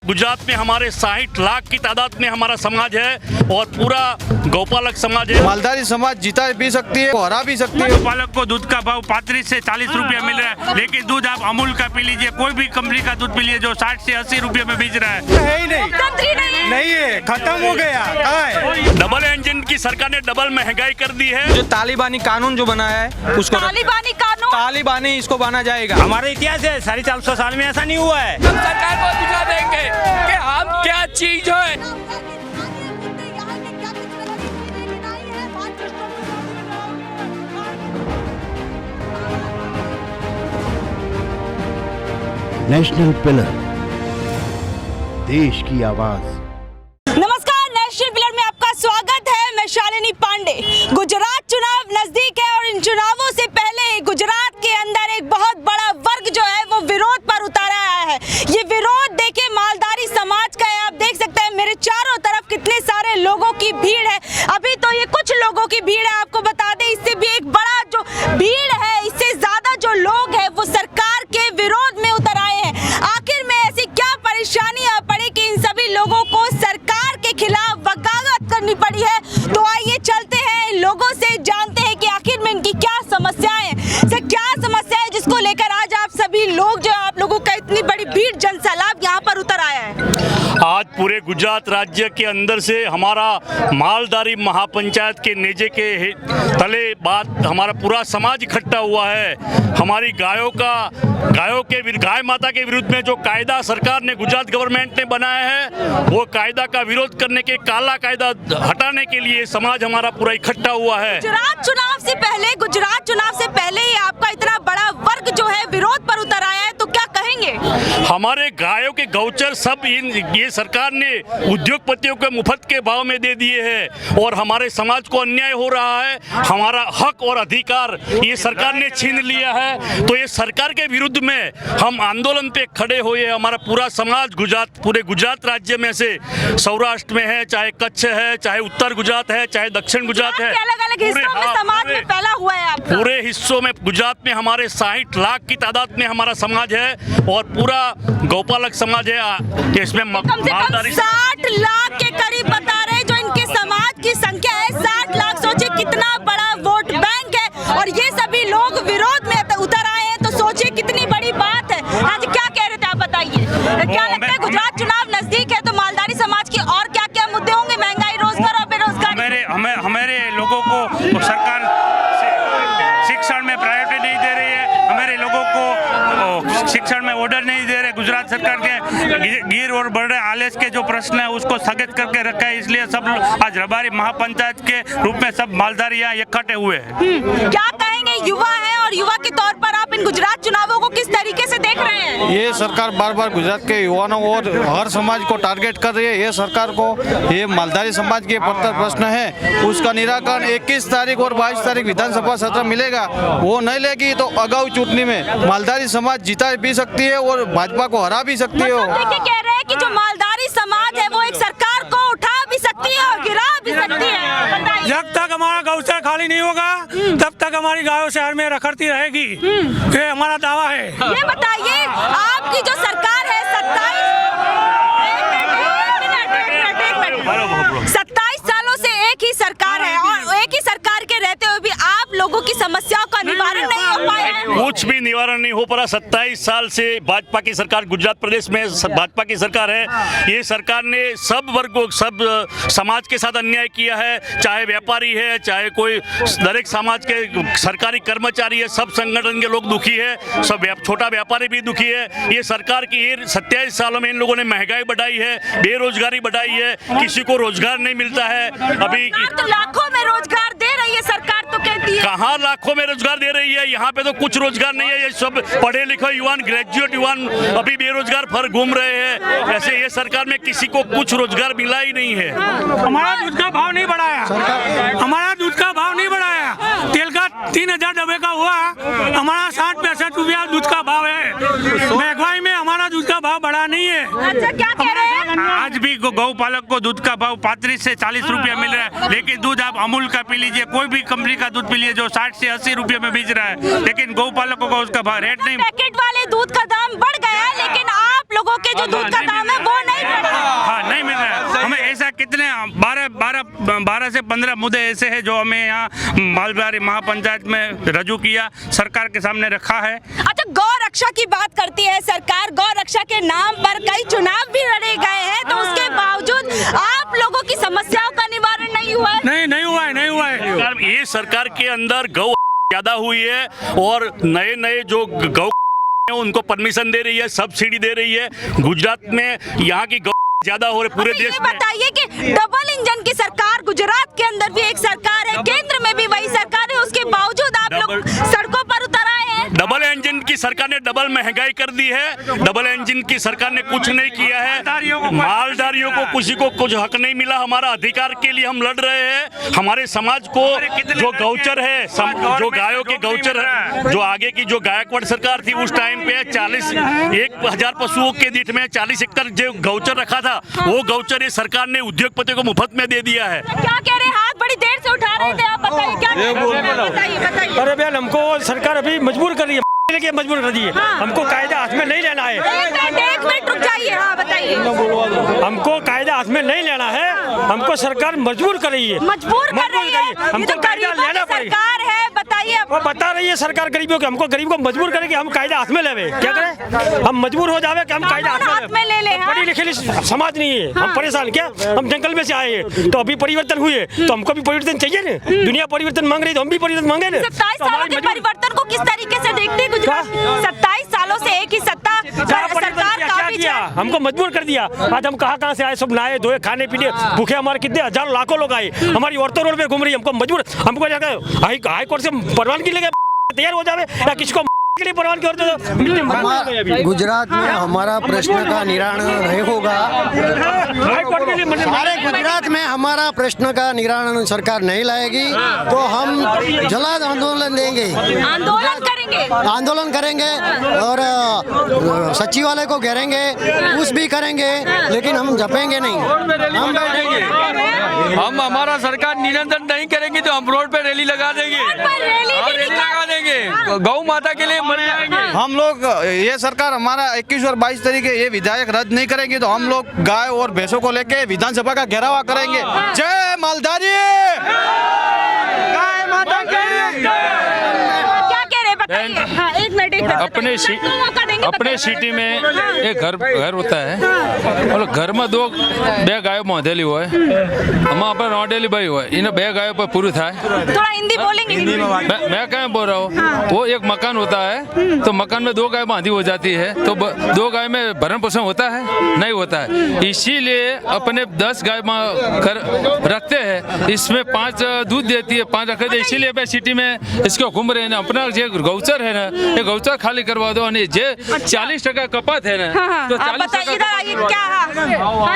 गुजरात में हमारे 60 लाख की तादाद में हमारा समाज है और पूरा गौपालक समाज है। मालधारी समाज जीता भी सकती है, हरा भी सकती है। गौपालक को दूध का भाव 35 से 40 रुपया मिल रहा है, लेकिन दूध आप अमूल का पी लीजिए, कोई भी कंपनी का दूध पी लीजिए जो 60 से 80 रुपये में बेच रहा है ही नहीं है, खत्म हो गया। डबल इंजन की सरकार ने डबल महंगाई कर दी है। जो तालिबानी कानून जो बनाया है उसको तालिबानी इसको बना जाएगा। हमारा इतिहास है 450 साल में ऐसा नहीं हुआ है। हम सरकार को दिखा देंगे कि हम क्या चीज है। नेशनल पिलर, देश की आवाज। नमस्कार, नेशनल पिलर में आपका स्वागत है। मैं शालिनी पांडे। गुजरात चुनाव नजदीक है और इन चुनावों से पहले ही गुजरात के अंदर एक बहुत बड़ा वर्ग जो है वो विरोध पर उतारा आया है। ये विरोध देखिए मालधारी समाज का है। आप देख सकते हैं मेरे चारों तरफ कितने सारे लोगों की भीड़ है। अभी तो ये कुछ लोगों की भीड़ है, आपको बता दें इससे भी एक बड़ा जो भीड़ है, इससे ज्यादा जो लोग हैं वो सरकार के विरोध में उतर आए हैं। आखिर में ऐसी क्या परेशानी आ पड़ी कि इन सभी लोगों को सरकार के खिलाफ वकालत करनी पड़ी है। तो आइए चलते हैं इन लोगों से, जानते हैं कि आखिर में इनकी क्या समस्याएं हैं। सर, क्या समस्या है जिसको लेकर आज आप सभी लोग जो आप लोगों का इतनी बड़ी भीड़ जनसैलाब यहाँ पर उतर आया है? आज पूरे गुजरात राज्य के अंदर से हमारा मालधारी महापंचायत के नेजे के तले बात हमारा पूरा समाज इकट्ठा हुआ है। हमारी गाय माता के विरुद्ध में जो कायदा सरकार ने गुजरात गवर्नमेंट ने बनाया है वो कायदा का विरोध करने के, काला कायदा हटाने के लिए समाज हमारा पूरा इकट्ठा हुआ है। गुजरात चुनाव से पहले ही आपका इतना बड़ा वर्ग जो है विरोध पर उतर आया है, तो क्या कहेंगे? हमारे गायों के गौचर सब ये सरकार ने उद्योगपतियों के मुफ्त के भाव में दे दिए हैं और हमारे समाज को अन्याय हो रहा है। हमारा हक और अधिकार ये सरकार ने छीन लिया है। तो ये सरकार के विरुद्ध में हम आंदोलन पे खड़े हुए हैं। हमारा पूरा समाज पूरे गुजरात राज्य में से सौराष्ट्र में है, चाहे कच्छ है, चाहे उत्तर गुजरात है, चाहे दक्षिण गुजरात है, अलग-अलग हिस्सों में समाज में फैला हुआ है आपका। पूरे हिस्सों में गुजरात में हमारे 60 लाख की तादाद में हमारा समाज है और पूरा गौपालक समाज है। इसमें कम से कम 60 लाख के करीब बता रहे हैं जो इनके समाज की संख्या है। 60 लाख, सोचिए कितना बड़ा वोट बैंक है और ये सभी लोग विरोध में उतर आए हैं, तो सोचिए कितनी बड़ी बात है। आज क्या कह रहे थे आप, बताइए। क्या लगता है गुजरात चुनाव नजदीक है तो मालधारी समाज की और क्या क्या मुद्दे होंगे? महंगाई, रोजगार और बेरोजगारी। हमारे लोगों को सरकार शिक्षण में प्रायोरिटी नहीं दे रही है। हमारे लोगों को शिक्षण में ऑर्डर नहीं दे रहे। गुजरात सरकार के गिर और बढ़ रहे आलेस के जो प्रश्न है उसको स्थगित करके रखा है। इसलिए सब आज रबारी महापंचायत के रूप में सब मालधारी यहाँ इकट्ठे हुए हैं। क्या कहेंगे, युवा है और युवा के तौर पर आप इन गुजरात चुनावों को किस तरीके से देख रहे हैं? ये सरकार बार बार गुजरात के युवाओं और हर समाज को टारगेट कर रही है। ये सरकार को ये मालधारी समाज के प्रश्न है उसका निराकरण 21 तारीख और 22 तारीख विधानसभा सत्र मिलेगा। वो नहीं लेगी तो अगाऊ चुनाव में मालधारी समाज जीता भी सकती है और भाजपा को हरा भी सकती है। देखिए, कह रहे हैं कि जो मालधारी समाज है वो एक सरकार को उठा भी सकती है और गिरा भी सकती है। जब तक हमारा गौचर खाली नहीं होगा तब तक हमारी गायों शहर में रखड़ती रहेगी, ये हमारा दावा है। ये बताइए, आपकी जो सरकार है 27 सालों से एक ही सरकार है और एक ही सरकार के रहते हुए भी आप लोगों की समस्याओं का निवारण नहीं हो पाया है। कुछ भी निवारण नहीं हो पा रहा। 27 साल से भाजपा की सरकार गुजरात प्रदेश में भाजपा की सरकार है। ये सरकार ने सब वर्गों, सब समाज के साथ अन्याय किया है। चाहे व्यापारी है, चाहे कोई दरेक समाज के सरकारी कर्मचारी है, सब संगठन के लोग दुखी है, सब छोटा व्यापारी भी दुखी है। ये सरकार की 27 सालों में इन लोगों ने महंगाई बढ़ाई है, बेरोजगारी बढ़ाई है, किसी को रोजगार नहीं मिलता है। अभी तो लाखों में रोजगार दे रही है सरकार, तो कहती है कहाँ लाखों में रोजगार दे रही है? यहाँ पे तो कुछ रोजगार नहीं है। ये सब पढ़े लिखे युवान, ग्रेजुएट युवान अभी बेरोजगार फर घूम रहे हैं। ऐसे ये सरकार में किसी को कुछ रोजगार मिला ही नहीं है। हमारा दूध का भाव नहीं बढ़ाया, हमारा दूध का भाव नहीं बढ़ाया। तेल का 3000 डब्बे का हुआ, हमारा 60-65 रुपया दूध का भाव है। महंगाई में हमारा दूध का भाव बढ़ा नहीं है। अच्छा, क्या कह रहे हैं? आज भी गौपालक को दूध का भाव 35 से 40 रुपया मिल रहा है, लेकिन दूध आप अमूल का पी लीजिए, कोई भी कंपनी का दूध पी लीजिए जो 60 से 80 रुपये में बेच रहा है, लेकिन गौपालकों को उसका रेट नहीं। पैकेट वाले दूध का दाम बढ़ गया है, लेकिन आप लोगों के जो दूध का दाम है वो नहीं 15 मुद्दे ऐसे हैं जो हमें यहाँ मालबारी महापंचायत में रजू किया, सरकार के सामने रखा है। अच्छा, गौ रक्षा की बात करती है सरकार, गौ रक्षा के नाम पर कई चुनाव भी लड़े गए हैं, तो उसके बावजूद आप लोगों की समस्याओं का निवारण नहीं हुआ है? नहीं हुआ है। ये सरकार के अंदर गौ ज्यादा हुई है और नए नए जो गौ उनको परमिशन दे रही है, सब्सिडी दे रही है। गुजरात में यहाँ की गौ ज्यादा हो रही पूरे देश में। बताइए कि डबल इंजन की सरकार, गुजरात के अंदर भी एक सरकार है, केंद्र में भी वही सरकार है, उसके बावजूद आप लोग सड़कों पर उतर आए हैं। डबल इंजन की सरकार ने डबल महंगाई कर दी है। डबल इंजन की सरकार ने कुछ नहीं किया है। मालधारियों को किसी को कुछ हक नहीं मिला। हमारा अधिकार के लिए हम लड़ रहे हैं। हमारे समाज को जो गौचर है, जो गायों के गौचर है, जो आगे की जो गायकवाड़ सरकार थी उस टाइम पे 1,000 पशुओं के दीठ में 40 एकड़ जो गौचर रखा था, वो गौचर ये सरकार ने उद्योगपतियों को मुफ्त में दे दिया है। क्या कह रहे हैं? हाथ बड़ी देर से उठा रहे थे, आप बताइए क्या कह रहे हैं? बताइए। अरे भैया, हमको सरकार अभी मजबूर कर रही है, मजबूर कर दी है। हमको कायदा हाथ में नहीं लेना है। एक मिनट रुक जाइए। हाँ बताइए। हमको कायदा हाथ में नहीं लेना है, हमको सरकार मजबूर कर रही है। मजबूर कर रही है। हमको कायदा लेना पड़ेगा। सरकार है, बताइए। वो बता रही है सरकार गरीबों के, हमको गरीब को मजबूर करे कि हम कायदा हाथ में लेवे। क्या करें? हम मजबूर हो जावे कि हम कायदा हाथ में ले ले। पढ़ी लिखी समाज नहीं है, हम परेशान। क्या हम जंगल में से आए हैं, तो अभी परिवर्तन हुए तो हमको भी परिवर्तन चाहिए ना। दुनिया परिवर्तन मांग रही तो हम भी परिवर्तन मांगे ना। 27 सालों के परिवर्तन को किस तरीके से देखते हैं गुजरात? 27 सालों से एक ही सत्ता सरकार काफी किया, हमको मजबूर कर दिया। आज हम कहाँ से आए, सब नहाए धोए, खाने पीने भूखे, हमारे कितने हजारों लाखों लोग आए। हमारी औरतों रोड पे घूम रही, हमको मजबूर, हमको जाकर हाई कोर्ट से परवानगी लेके तैयार हो जावे या किसको के लिए परवानगी और गुजरात में हमारा प्रश्न का निराकरण नहीं होगा। हमारे गुजरात में हमारा प्रश्न का निराकरण सरकार नहीं लाएगी तो हम जलाद आंदोलन देंगे, आंदोलन करेंगे और सचिवालय को घेरेंगे, कुछ भी करेंगे, लेकिन हम झपेंगे नहीं, हम बैठेंगे। हम हमारा सरकार निरंतर नहीं करेंगे तो हम रोड पे रैली लगा देंगे, रैली लगा देंगे, गौ माता के लिए मर जाएंगे। हम लोग, ये सरकार हमारा 21 और 22 तारीख ये विधायक रद्द नहीं करेंगे तो हम लोग गाय और भैंसों को लेके विधानसभा का घेराव करेंगे। जय मालधारी, गाय माता की। क्या कह रहे बताइए? हाँ, एक मिनट। अपने सिटी में एक घर होता है और घर में बे गायों बांधेली हो, हमारा पर नौडेली भाई हो, इन बे गायों पर पूरी था। थोड़ा हिंदी बोलेंगे? मैं क्या बोल रहा हूँ, वो एक मकान होता है तो मकान में 2 गाय बांधी हो जाती है तो 2 गाय में भरण पोषण होता है? नहीं होता है। इसीलिए अपने 10 गाय रखते हैं, इसमें 5 दूध देती है, 5 रख दे। इसीलिए मैं सिटी में इसको घूम रहे हैं ना। अपना जो गौचर है ना, ये गौचर खाली करवा दो। जे 40% कपात है ना, तो 40% क्या? हाँ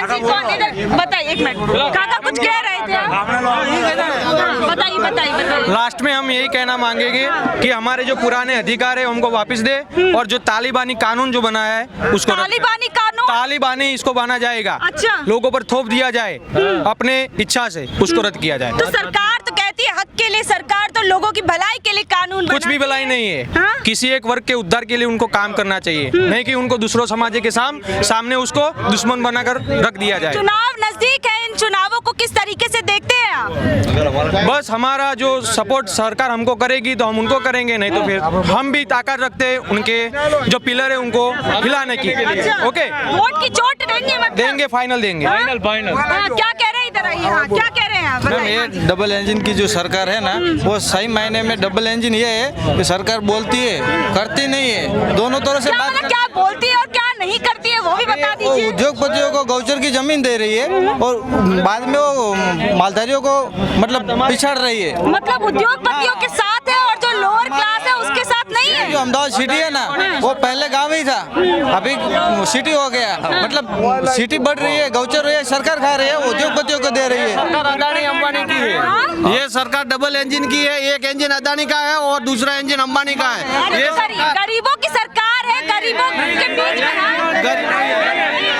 जी, कौन इधर? बताइए, एक मिनट। काका कुछ कह रहे थे? बताइए। लास्ट में हम यही कहना मांगेंगे कि हमारे जो पुराने अधिकार है उनको वापस दे और जो तालिबानी कानून जो बनाया है उसको, तालिबानी इसको बना जाएगा। अच्छा। लोगों पर थोप दिया जाए अपने इच्छा से, उसको रद्द किया जाए। तो सरकार तो कहती है हक के लिए, सरकार तो लोगों की भलाई के लिए कानून कुछ भी भलाई नहीं है। हाँ? किसी एक वर्ग के उद्धार के लिए उनको काम करना चाहिए, नहीं कि उनको दूसरों समाज के सामने उसको दुश्मन बनाकर रख दिया जाए। चुनाव नजदीक है, इन चुनावों को किस तरीके से देखते हैं आप? बस हमारा जो सपोर्ट सरकार हमको करेगी तो हम उनको करेंगे, नहीं तो फिर हम भी ताकत रखते हैं उनके जो पिलर है उनको हिलाने की। अच्छा। ओके, वोट की चोट देंगे? मतलब देंगे, फाइनल देंगे। फाइनल। क्या कह रहे हैं इधर आइए? हाँ, क्या कह रहे हैं आप? ये डबल इंजन की जो सरकार है ना, वो सही मायने में डबल इंजन ये है कि सरकार बोलती है, करती नहीं है। दोनों तरह से बात, क्या बोलती है और क्या नहीं करती है वो भी बता दीजिए। उद्योगपतियों को गौचर की जमीन दे रही है और बाद में वो मालधारियों को मतलब पिछाड़ रही है। मतलब उद्योगपतियों के साथ है और जो लोअर क्लास है उसके साथ नहीं है। जो अहमदाबाद सिटी है ना, वो पहले गाँव ही था, अभी सिटी हो गया। मतलब सिटी बढ़ रही है, गौचर रही है, सरकार खा रही है, उद्योगपतियों को दे रही है। अदानी अंबानी की है ये सरकार, डबल इंजन की है। एक इंजन अदानी का है और दूसरा इंजन अंबानी का है। ये गरीबों की सरकार है, गरीबों के बीच में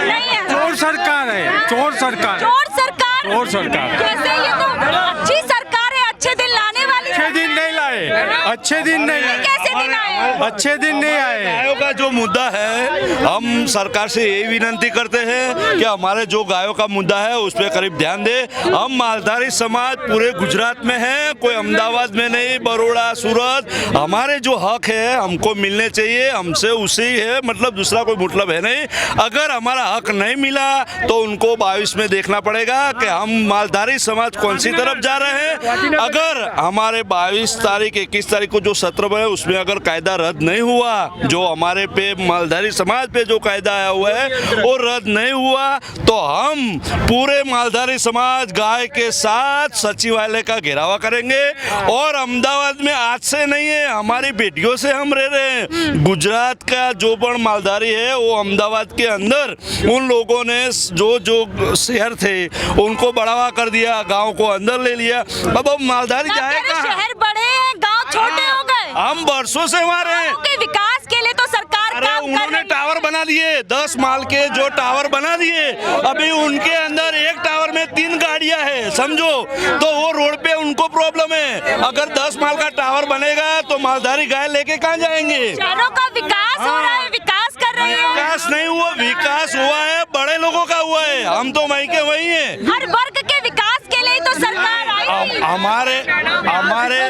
नहीं है। चोर सरकार है, चोर सरकार, चोर सरकार, चोर सरकार। कैसे? ये तो अच्छी सरकार है, अच्छे दिन लाने वाली। अच्छे दिन नहीं लाए, आए, अच्छे दिन नहीं आए, कैसे दिन आए? अच्छे दिन नहीं आए। गायों का जो मुद्दा है, हम सरकार से यही विनती करते हैं कि हमारे जो गायों का मुद्दा है उस पर करीब ध्यान दे। हम मालधारी समाज पूरे गुजरात में है, कोई अहमदाबाद में नहीं, बड़ौदा, सूरत। हमारे जो हक है हमको मिलने चाहिए, हमसे उसे ही है, मतलब दूसरा कोई मतलब है नहीं। अगर हमारा हक नहीं मिला तो उनको 22 में देखना पड़ेगा कि हम मालधारी समाज कौन सी तरफ जा रहे हैं। अगर हमारे 22 तारीख 21 तारीख को जो सत्र है उसमें अगर कायदा रद्द नहीं हुआ, जो हमारे पे मालधारी समाज पे जो कायदा आया हुआ है वो रद्द नहीं हुआ, तो हम पूरे मालधारी समाज गाय के साथ सचिवालय का घेरावा करेंगे। और अहमदाबाद में आज से नहीं है, हमारी बेटियों से हम रह रहे हैं। गुजरात का जो पण मालधारी है वो अहमदाबाद के अंदर उन लोगों ने जो शहर थे उनको बढ़ावा कर दिया, गांव को अंदर ले लिया। अब मालधारी जाएगा, शहर बड़े हैं, गांव छोटे हो गए। हम बरसों से वहाँ रहे। विकास के लिए तो सरकार काम कर उन्होंने टावर बना दिए, 10 माल के जो टावर बना दिए, अभी उनके अंदर एक टावर में 3 गाड़ियां हैं, समझो। तो वो रोड पे उनको प्रॉब्लम है। अगर 10 माल का टावर बनेगा तो मालधारी गाय लेके कहाँ जाएंगे? शहरों का विकास हो रहा है, विकास कर रही है। विकास नहीं हुआ, विकास हुआ है बड़े लोगों का हुआ है, हम तो वहीं के वहीं हैं। हर वर्ग के विकास के लिए तो सरकार आई। हमारे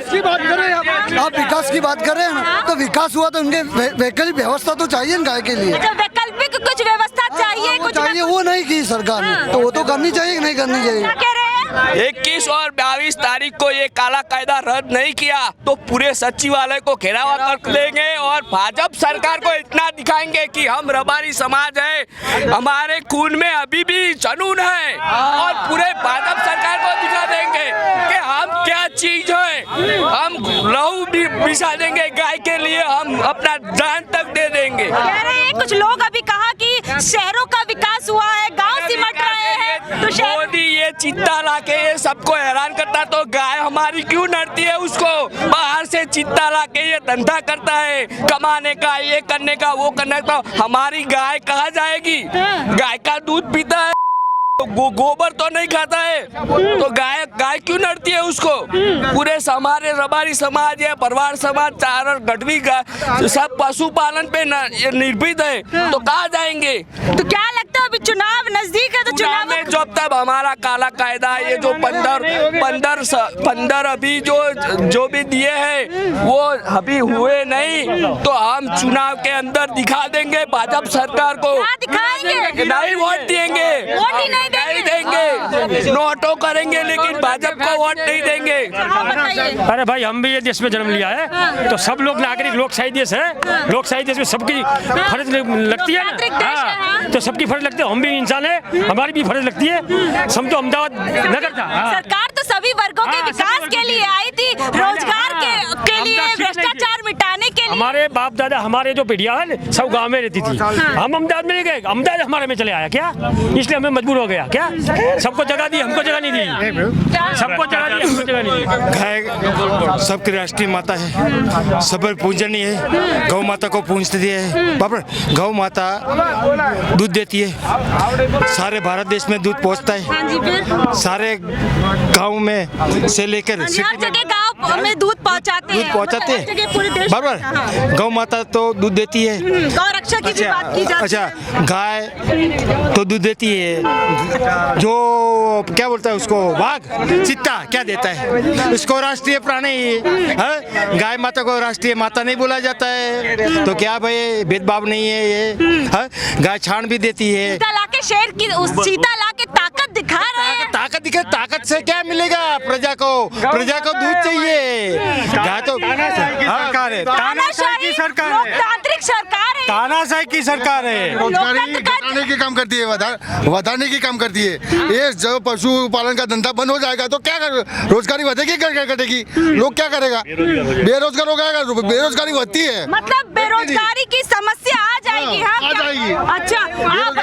की बात करें आप विकास की बात करें ना, तो विकास हुआ तो उनके वैकल्पिक व्यवस्था तो चाहिए ना गाय के लिए। अच्छा, वैकल्पिक कुछ व्यवस्था चाहिए, कुछ चाहिए, वो नहीं की सरकार ने, तो वो तो करनी चाहिए कि नहीं करनी चाहिए? क्या कह रहे हैं? 21 और 22 तारीख को ये काला कायदा रद्द नहीं किया तो पूरे सचिवालय को घेरावा कर देंगे और भाजपा सरकार को इतना दिखाएंगे कि हम रबारी समाज है, हमारे खून में अभी भी जुनून है। और पूरे भाजपा सरकार को दिखा देंगे कि हम क्या चीज है। हम लहू भी बिछा देंगे गाय के लिए, हम अपना जान तक दे देंगे। कह रहे हैं कुछ लोग अभी कहा कि शहरों का विकास हुआ है, गांव सिमट रहे हैं, तो मोदी ये चित्ता लाके ये सबको हैरान करता, तो गाय हमारी क्यों नड़ती है? उसको बाहर से चित्ता लाके ये धंधा करता है, कमाने का, ये करने का, वो करने का। हमारी गाय कहाँ जाएगी? गाय का दूध पीता है, गोबर तो नहीं खाता है, तो गाय क्यों नड़ती है उसको? पूरे हमारे रबारी समाज है, परिवार समाज, चारण गढ़वी सब पशुपालन पे निर्भीत है, तो कहाँ जाएंगे? तो क्या लगता है अभी चुनाव नजदीक है, तो चुनाव में जब तक हमारा काला कायदा ये जो 15 अभी जो भी दिए हैं वो अभी हुए नहीं, तो हम चुनाव के अंदर दिखा देंगे भाजपा सरकार को। दिखाएंगे? नहीं वोट देंगे, वोट ही नहीं देंगे, नोटो करेंगे लेकिन भाजपा को वोट नहीं देंगे। अरे भाई, हम भी ये देश में जन्म लिया है, तो सब लोग नागरिक, लोकशाही देश है, लोकशाही देश में सबकी फर्ज लगती है ना। हाँ, तो सबकी फर्ज लगती है, हम भी इंसान है, हमारी भी फर्ज लगती है। हम तो अहमदाबाद नगर था। सरकार तो सभी वर्गों के विकास के लिए आई थी, रोजगार के लिए, भ्रष्टाचार मिटाने के लिए। हमारे बाप दादा, हमारे जो पीढ़ियां हैं सब गांव में रहती थी, हम अहमदाबाद में नहीं गए, अहमदाबाद हमारे में चले आया क्या, इसलिए हमें मजबूर हो गया क्या? सबको जगह दी, हमको जगह नहीं दी, सबको जगह दी, हमको जगह नहीं दी। गाय सबकी राष्ट्रीय माता है, सब पूजनीय है, गौ माता को पूजती है। बाबा, गौ माता दूध देती है, सारे भारत देश में दूध पहुंचता है, सारे गांव में से लेकर हर जगह गांव में दूध पहुंचाते हैं, बराबर। गौ माता तो दूध देती है, गौ रक्षा की भी बात की जाती है। अच्छा, गाय तो दूध देती है, जो क्या बोलता है उसको, बाघ, चित्ता क्या देता है, इसको राष्ट्रीय प्राणी है। गाय माता को राष्ट्रीय माता नहीं बोला जाता है, तो क्या भाई भेदभाव नहीं है ये? गाय छाण भी देती है, चीता लाके शेर की, चीता लाके ताकत दिखा रहे हैं। ताकत से क्या मिलेगा प्रजा को? प्रजा को दूध चाहिए। गाय तो सरकार है, तानाशाही की सरकार है, लोकतांत्रिक सरकार है, तानाशाही की सरकार है। रोजगारी घटाने की काम करती है, बढ़ाने की काम करती है। ये जो पशुपालन का धंधा बंद हो जाएगा तो क्या रोजगारी बढ़ेगी, क्या घटेगी? लोग क्या करेगा? बेरोजगार हो जाएगा, बेरोजगारी बढ़ती है, मतलब बेरोजगारी की समस्या आ जाएगी। आ जाएगी। अच्छा, आप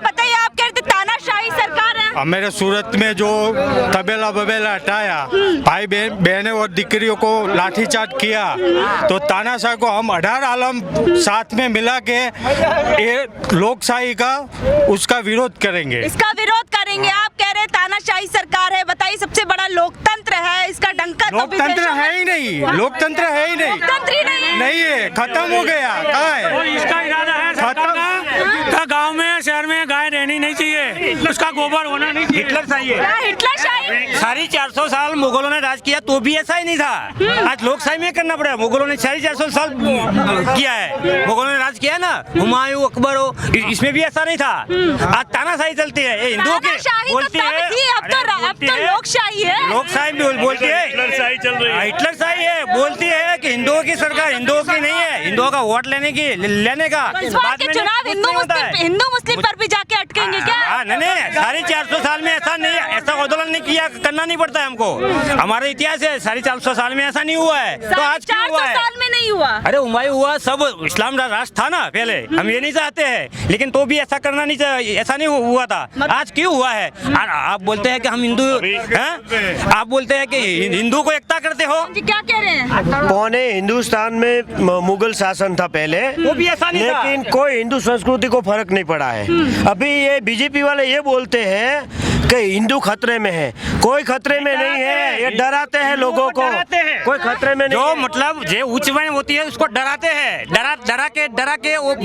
बताइए, आप कह रहे थे तानाशाही सरकार है। मेरे सूरत में जो तबेला बबेला हटाया, भाई बहनों और दिकरियों को लाठीचार्ज किया, तो तानाशाह को हम 18 आलम साथ में मिला के ये लोकशाही का उसका विरोध करेंगे। इसका विरोध करेंगे। आप कह रहे हैं तानाशाही सरकार है, बताइए सबसे बड़ा लोकतंत्र है, इसका डंका तो लोकतंत्र है ही नहीं, लोकतंत्र है ही नहीं, लोकतंत्र ही नहीं है, खत्म हो गया। कहाँ है? इसका इरादा है सरकार का गांव में शहर में गाय रहनी नहीं चाहिए, उसका गोबर होना नहीं चाहिए। हिटलर चाहिए, हिटलर शाही। साढ़े 400 साल मुगलों ने राज किया तो भी ऐसा ही नहीं था। आज लोकशाही में करना पड़ेगा। मुगलों ने 450 साल किया है, मुगलों ने राज किया ना, हुमायूं अकबर हो, इसमें भी ऐसा नहीं था। आज तानाशाही चलती है, हिंदुओं की बोलती है, अब तो लोकशाही है, लोकशाही बोलती है, हिटलरशाही चल रही है, हिटलरशाही है, बोलती है कि हिंदुओं की सरकार हिंदुओं की नहीं है, हिंदुओं का वोट लेने का इस बार के चुनाव हिंदू मुस्लिम पर भी जाके अटकेंगे क्या? नहीं, 450 साल में ऐसा नहीं, ऐसा आंदोलन नहीं किया, करना नहीं पड़ता है हमको। हमारा इतिहास है, 450 साल में ऐसा नहीं हुआ है, तो आज क्यों हुआ है? 400 साल में नहीं हुआ। अरे हुमायूं हुआ, सब इस्लाम राष्ट्र था ना पहले, हम ये नहीं चाहते हैं, लेकिन तो भी ऐसा करना नहीं चाहिए, ऐसा नहीं हुआ था। आज क्यों हुआ है? आप बोलते हैं कि हम हिंदू हैं, आप बोलते हैं कि हिंदू को एकता करते हो। क्या कह रहे हैं? पौने हिंदुस्तान में मुगल शासन था पहले, वो भी ऐसा नहीं था, लेकिन कोई हिंदू संस्कृति को फर्क नहीं पड़ा है। अभी ये बीजेपी वाले ये बोलते हैं कि हिंदू खतरे में है, कोई खतरे में नहीं है, ये डराते हैं लोगों को, कोई खतरे में नहीं जो है। मतलब जो ऊंचाई होती है उसको डराते हैं, डरा के वो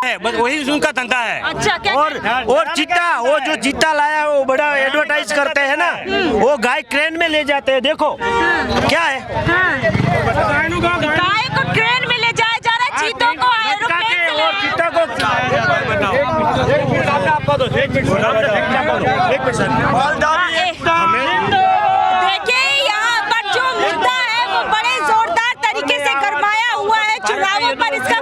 है, बस वही उनका धंधा है। अच्छा, क्या और चिट्टा, वो जो चिट्टा लाया वो बड़ा एडवर्टाइज करते हैं ना, वो गाय क्रेन में ले जाते हैं, देखो क्या है। गाय को ट्रेन में ले जाया जा रहा है, चीतों को एरोप्लेन से ले चिट्टा को देखिए यहाँ पर जो मुद्दा है वो बड़े जोरदार तरीके से गरमाया हुआ है। चुनावों पर इसका